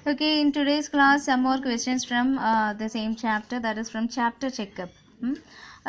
Okay, in today's class, some more questions from the same chapter, that is from chapter checkup.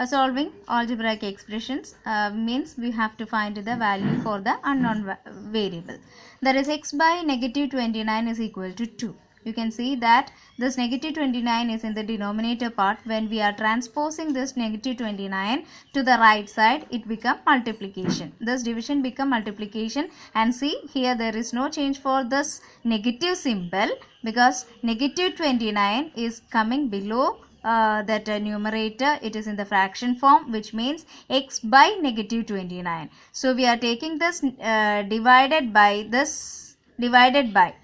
Solving algebraic expressions means we have to find the value for the unknown variable. That is x by negative 29 is equal to 2. You can see that this negative 29 is in the denominator part. When we are transposing this negative 29 to the right side, it become multiplication. This division become multiplication, and see here there is no change for this negative symbol because negative 29 is coming below that numerator. It is in the fraction form, which means x by negative 29. So we are taking this divided by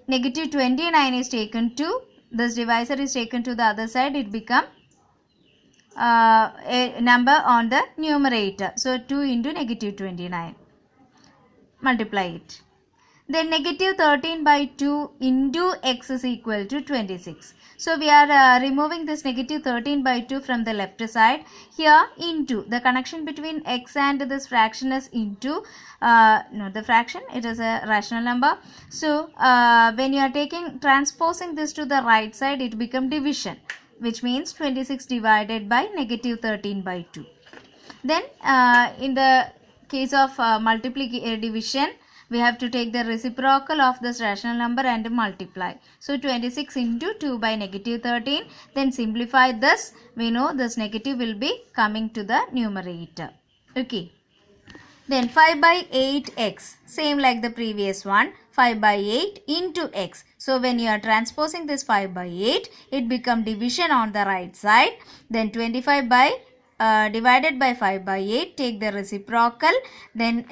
negative 29 is taken to, this divisor is taken to the other side, it become a number on the numerator. So 2 into negative 29, multiply it. Then negative 13 by 2 into x is equal to 26. So we are removing this negative 13 by 2 from the left side. Here into, the connection between x and this fraction is into, not the fraction, it is a rational number. So when you are transposing this to the right side, it become division, which means 26 divided by negative 13 by 2. Then in the case of division, we have to take the reciprocal of this rational number and multiply. So 26 into 2 by negative 13. Then simplify this. We know this negative will be coming to the numerator. Okay. Then 5 by 8x. Same like the previous one. 5 by 8 into x. So when you are transposing this 5 by 8, it become division on the right side. Then 25 by divided by 5 by 8, take the reciprocal, then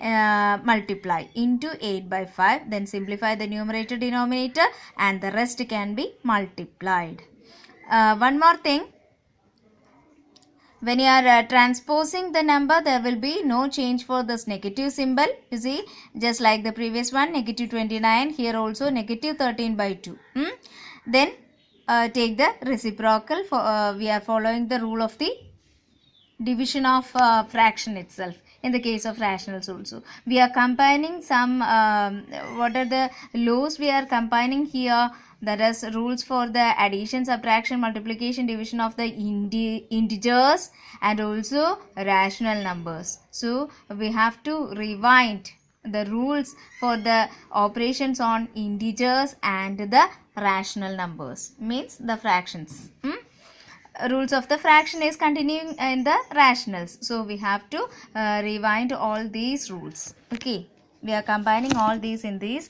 multiply into 8 by 5, then simplify the numerator denominator, and the rest can be multiplied. One more thing, when you are transposing the number, there will be no change for this negative symbol. You see, just like the previous one, negative 29, here also negative 13 by 2. Then take the reciprocal. We are following the rule of the division of fraction itself. In the case of rationals also, we are combining some what are the laws we are combining here, that is rules for the addition, subtraction, multiplication, division of the integers and also rational numbers. So we have to rewind the rules for the operations on integers and the rational numbers, means the fractions. Rules of the fraction is continuing in the rationals. So we have to rewind all these rules. Okay, we are combining all these in these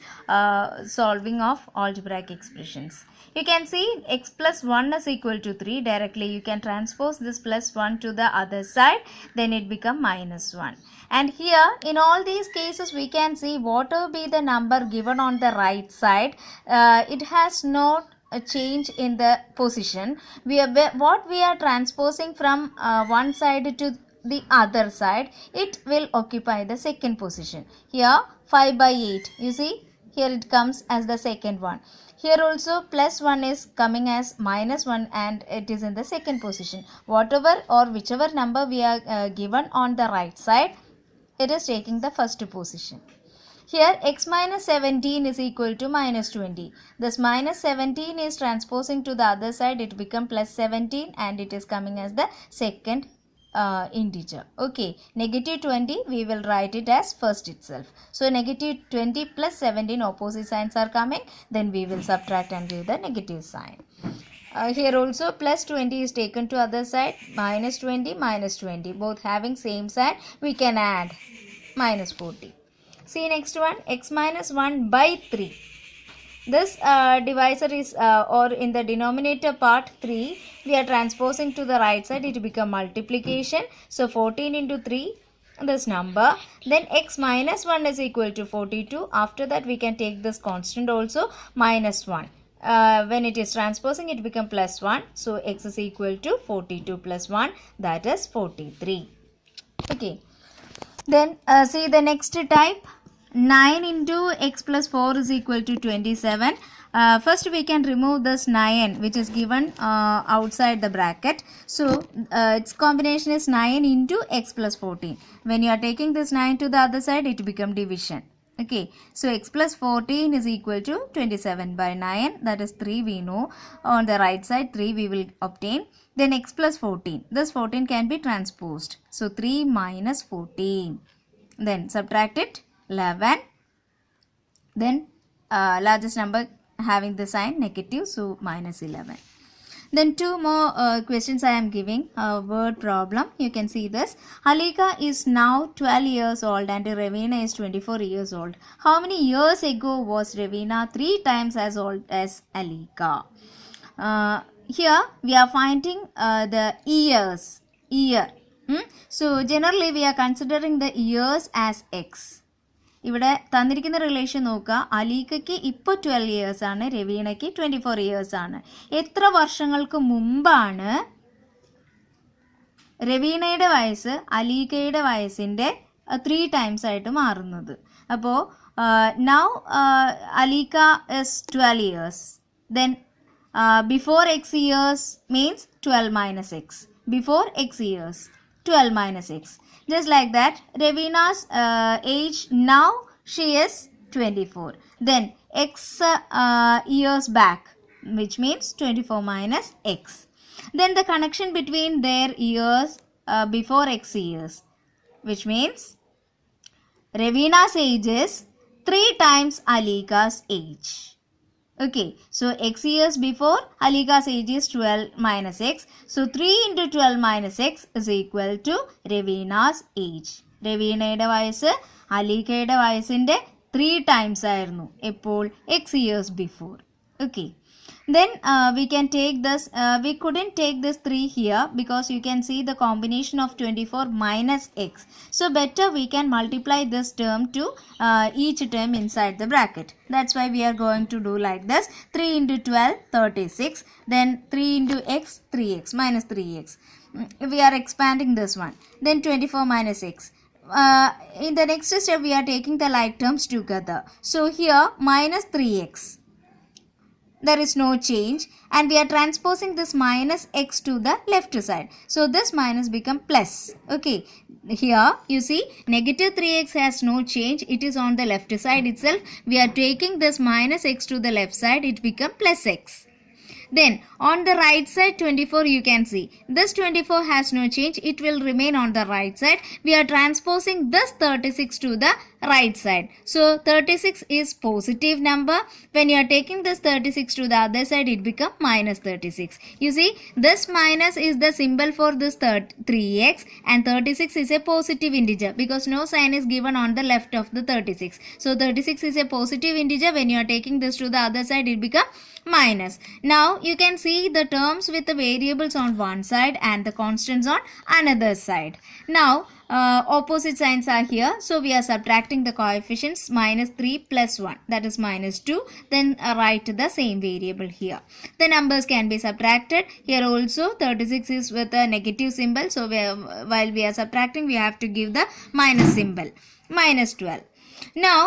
solving of algebraic expressions. You can see x plus 1 is equal to 3. Directly you can transpose this plus 1 to the other side, then it become minus 1. And here in all these cases we can see whatever be the number given on the right side, it has not a change in the position. What we are transposing from one side to the other side, it will occupy the second position. Here 5 by 8, you see, here it comes as the second one. Here also plus 1 is coming as minus 1 and it is in the second position. Whatever or whichever number we are given on the right side, it is taking the first position. Here x minus 17 is equal to minus 20. This minus 17 is transposing to the other side, it become plus 17 and it is coming as the second integer. Okay, negative 20 we will write it as first itself. So negative 20 plus 17, opposite signs are coming, then we will subtract and give the negative sign. Here also plus 20 is taken to other side, minus 20, both having same sign, we can add minus 40. See next one, x minus 1 by 3. This divisor is or in the denominator part 3, we are transposing to the right side, it become multiplication. So 14 into 3, this number. Then x minus 1 is equal to 42. After that we can take this constant also, minus 1. When it is transposing, it become plus 1. So x is equal to 42 plus 1, that is 43. Okay. Then see the next type, 9 into x plus 4 is equal to 27. First we can remove this 9 which is given outside the bracket. So its combination is 9 into x plus 14. When you are taking this 9 to the other side, it become division. Okay, so x plus 14 is equal to 27 by 9, that is 3 we know. On the right side 3 we will obtain. Then x plus 14, this 14 can be transposed. So 3 minus 14. Then subtract it, 11. Then largest number having the sign negative, so minus 11. Then two more questions I am giving. Word problem. You can see this. Alika is now 12 years old and Ravina is 24 years old. How many years ago was Ravina 3 times as old as Alika? Here we are finding the years. Year. So generally we are considering the years as x. ഇവിടെ തന്നിരിക്കുന്ന relation നോക്കുക. അലീക്കയ്ക്ക് ഇപ്പോൾ 12 years ആണ്, രവീണയ്ക്ക് 24 years ആണ്. എത്ര വർഷങ്ങൾക്ക് മുമ്പാണ് രവീണയുടെ വയസ്സ് അലീക്കയുടെ വയസ്സിൻ്റെ 3 ടൈംസ് ആയിട്ട് മാറുന്നത്? അപ്പോൾ now Aleeka is 12 years. Then before X years means 12 minus X. Before X years 12 minus x. Just like that, Ravina's age now, she is 24. Then x years back, which means 24 minus x. Then the connection between their years before x years, which means Ravina's age is 3 times Alika's age. Okay, so x years before, Alika's age is 12 minus x. So 3 into 12 minus x is equal to Ravina's age. രവീണയുടെ വയസ്സ് അലീക്കയുടെ വയസ്സിൻ്റെ 3 times ആയിരുന്നു എപ്പോൾ? x years before. Okay. Then we can take this, we couldn't take this 3 here because you can see the combination of 24 minus x. So better we can multiply this term to each term inside the bracket. That's why we are going to do like this. 3 into 12, 36. Then 3 into x, 3x minus 3x. We are expanding this one. Then 24 minus x. In the next step we are taking the like terms together. So here minus 3x. There is no change, and we are transposing this minus x to the left side. So this minus become plus. Okay, here you see negative 3x has no change. It is on the left side itself. We are taking this minus x to the left side. It become plus x. Then on the right side 24, you can see this 24 has no change. It will remain on the right side. We are transposing this 36 to the right side. So 36 is positive number. When you are taking this 36 to the other side, it become minus 36. You see, this minus is the symbol for this 3x, and 36 is a positive integer because no sign is given on the left of the 36. So 36 is a positive integer. When you are taking this to the other side, it become minus. Now you can see the terms with the variables on one side and the constants on another side. Now opposite signs are here, so we are subtracting the coefficients. Minus 3 plus 1, that is minus 2. Then write the same variable here. The numbers can be subtracted. Here also 36 is with a negative symbol, so while we are subtracting we have to give the minus symbol. Minus 12. Now